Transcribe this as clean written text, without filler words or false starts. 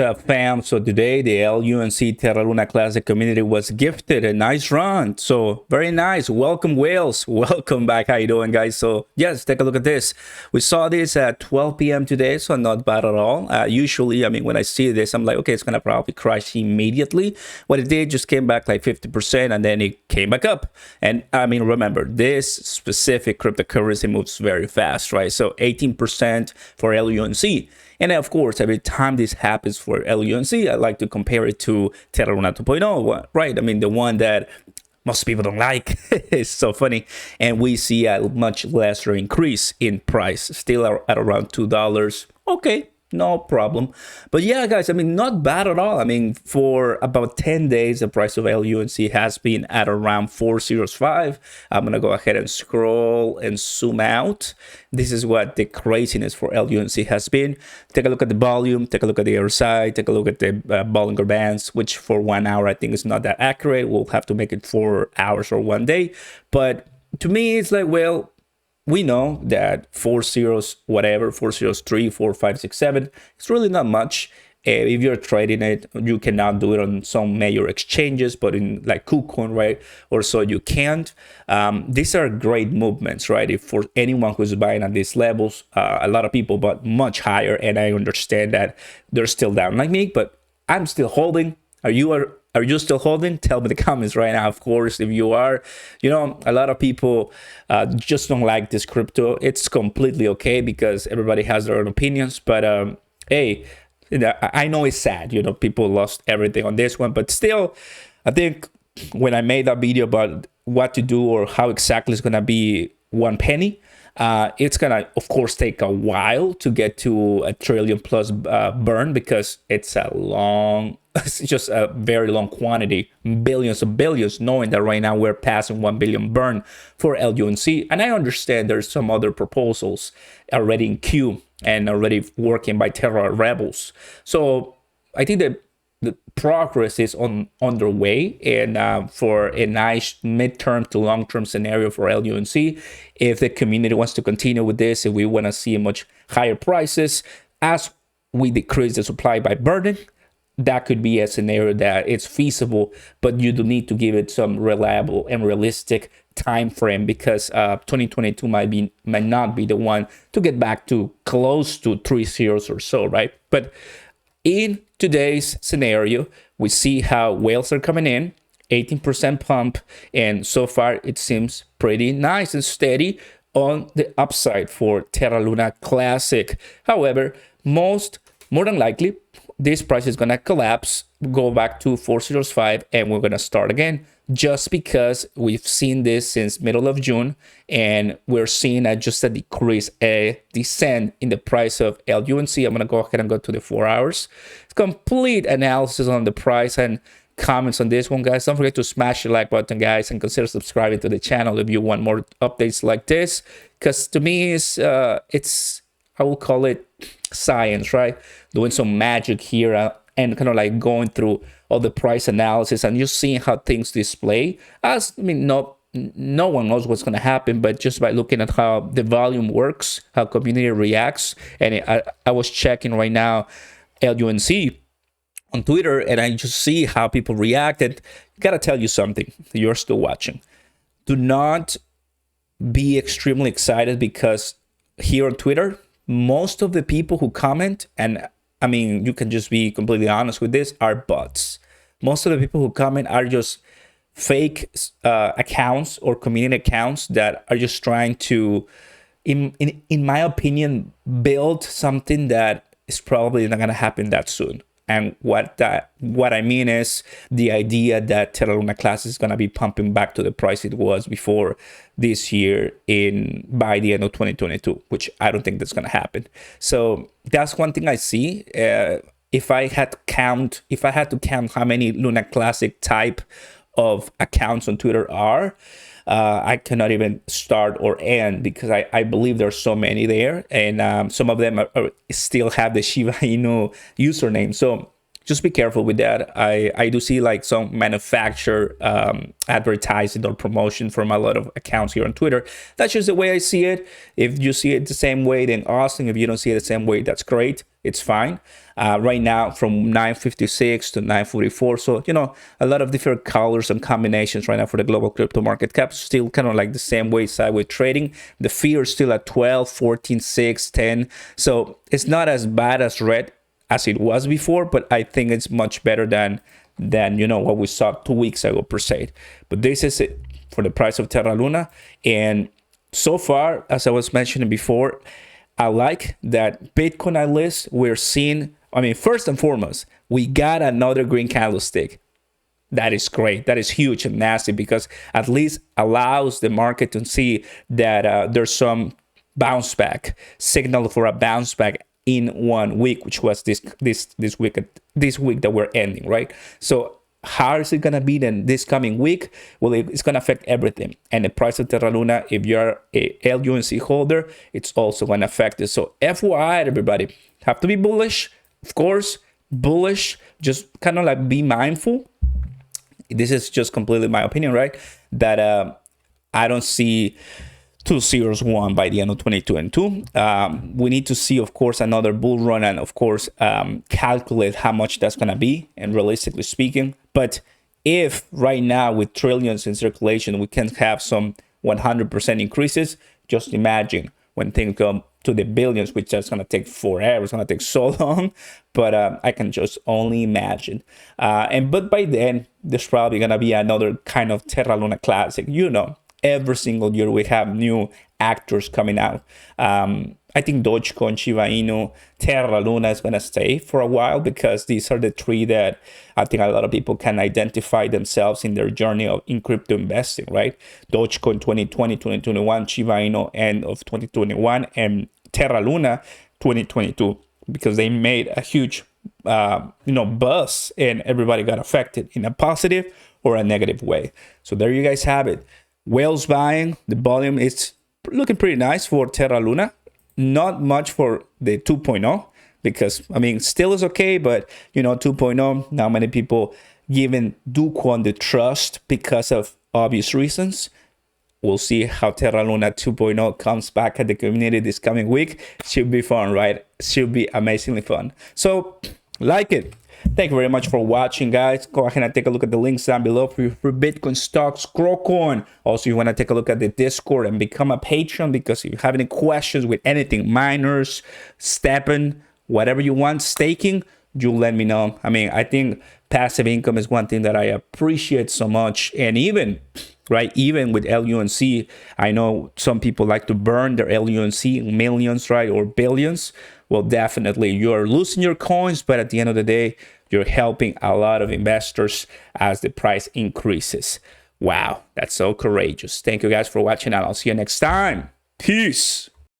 fam. So today the LUNC Terra Luna Classic community was gifted a nice run. So very nice. Welcome Whales. Welcome back. How you doing, guys? So yes, take a look at this. We saw this at 12 p.m. today, so not bad at all. Usually, I mean, when I see this, I'm like, okay, it's gonna probably crash immediately. What it did just came back like 50%, and then it came back up. And I mean, remember, this specific cryptocurrency moves very fast, right? So 18% for LUNC. And of course, every time this happens for LUNC, I like to compare it to Terra Luna 2.0, right? I mean, the one that most people don't like. It's so funny. And we see a much lesser increase in price, still at around $2. Okay, no problem. But yeah, guys, I mean, not bad at all. I mean, for about 10 days, the price of LUNC has been at around 405. I'm going to go ahead and scroll and zoom out. This is what the craziness for LUNC has been. Take a look at the volume, take a look at the RSI, take a look at the Bollinger Bands, which for 1 hour, I think is not that accurate. We'll have to make it 4 hours or 1 day. But to me, it's like, well, we know that 4 zeros, whatever, 4 zeros, 3, 4, 5, 6, 7, it's really not much. If you're trading it, you cannot do it on some major exchanges, but in like KuCoin, right, or so you can't. These are great movements, right? If for anyone who's buying at these levels, a lot of people bought much higher, and I understand that they're still down like me, but I'm still holding. Are you still holding? Tell me in the comments right now. Of course, if you are, you know, a lot of people just don't like this crypto. It's completely okay because everybody has their own opinions. But hey, I know it's sad. You know, people lost everything on this one. But still, I think when I made that video about what to do or how exactly it's going to be 1 penny, it's gonna, of course, take a while to get to a trillion plus burn because it's it's just a very long quantity, billions of billions, knowing that right now we're passing 1 billion burn for LUNC. And I understand there's some other proposals already in queue and already working by Terra Rebels. So I think that the progress is underway, and for a nice midterm to long-term scenario for LUNC, if the community wants to continue with this, if we want to see much higher prices as we decrease the supply by burning, that could be a scenario that it's feasible, but you do need to give it some reliable and realistic time frame because 2022 might not be the one to get back to close to 3 zeros or so, right? But in today's scenario, we see how whales are coming in, 18% pump, and so far it seems pretty nice and steady on the upside for Terra Luna Classic. However, more than likely, this price is going to collapse, go back to 405, and we're going to start again just because we've seen this since middle of June, and we're seeing just a decrease, a descent in the price of LUNC. I'm going to go ahead and go to the 4 hours. Complete analysis on the price and comments on this one, guys. Don't forget to smash the like button, guys, and consider subscribing to the channel if you want more updates like this, because to me, it's I will call it science, right? Doing some magic here and kind of like going through all the price analysis and just seeing how things display. As I mean, no one knows what's going to happen, but just by looking at how the volume works, how community reacts, and I was checking right now LUNC on Twitter, and I just see how people reacted. Gotta tell you something. You're still watching. Do not be extremely excited because here on Twitter, most of the people who comment, and I mean, you can just be completely honest with this, are bots. Most of the people who comment are just fake accounts or community accounts that are just trying to, in my opinion, build something that is probably not going to happen that soon. And what I mean is the idea that Terra Luna Class is going to be pumping back to the price it was before this year by the end of 2022, which I don't think that's going to happen. So that's one thing I see. If I had to count how many Luna Classic type of accounts on Twitter are, I cannot even start or end because I believe there's so many there, and some of them still have the Shiba Inu username. So just be careful with that. I do see like some manufacturer advertising or promotion from a lot of accounts here on Twitter. That's just the way I see it. If you see it the same way, then awesome. If you don't see it the same way, that's great. it's fine. Right now from 956 to 944. So, you know, a lot of different colors and combinations right now for the global crypto market cap. Still kind of like the same way sideways trading. The fear is still at 12, 14, 6, 10. So it's not as bad as red as it was before, but I think it's much better than you know, what we saw 2 weeks ago per se. But this is it for the price of Terra Luna. And so far, as I was mentioning before, I like that Bitcoin at least we're seeing, I mean, first and foremost, we got another green candlestick. That is great. That is huge and massive, because at least allows the market to see that there's some bounce back signal for a bounce back in 1 week, which was this week that we're ending, right? So how is it gonna be then this coming week? Well, it's gonna affect everything, and the price of Terra Luna, if you're a LUNC holder, it's also gonna affect it. So FYI, everybody, have to be bullish, of course. Bullish, just kind of like be mindful. This is just completely my opinion, right? That I don't see 201 by the end of 2022. We need to see, of course, another bull run, and of course calculate how much that's going to be, and realistically speaking. But if right now with trillions in circulation we can have some 100% increases, just imagine when things come to the billions, which is going to take forever. It's going to take so long, but I can just only imagine. But by then there's probably going to be another kind of Terra Luna classic, you know. Every single year we have new actors coming out. I think Dogecoin, Shiba Inu, Terra Luna is going to stay for a while, because these are the three that I think a lot of people can identify themselves in their journey in crypto investing, right? Dogecoin 2020, 2021, Shiba Inu end of 2021, and Terra Luna 2022, because they made a huge buzz, and everybody got affected in a positive or a negative way. So there you guys have it. Whales buying, the volume is looking pretty nice for Terra Luna. Not much for the 2.0, because I mean still is okay, but you know, 2.0, not many people giving dogecoin the trust because of obvious reasons. We'll see how Terra Luna 2.0 comes back at the community this coming week. Should be fun, right? Should be amazingly fun. So like it. Thank you very much for watching, guys. Go ahead and take a look at the links down below for Bitcoin stocks, Crowcoin. Also, you want to take a look at the Discord and become a patron, because if you have any questions with anything, miners, stepping, whatever you want, staking, you let me know. I mean, I think passive income is one thing that I appreciate so much. And even with LUNC, I know some people like to burn their LUNC millions, right, or billions. Well, definitely you're losing your coins, but at the end of the day, you're helping a lot of investors as the price increases. Wow, that's so courageous. Thank you guys for watching, and I'll see you next time. Peace.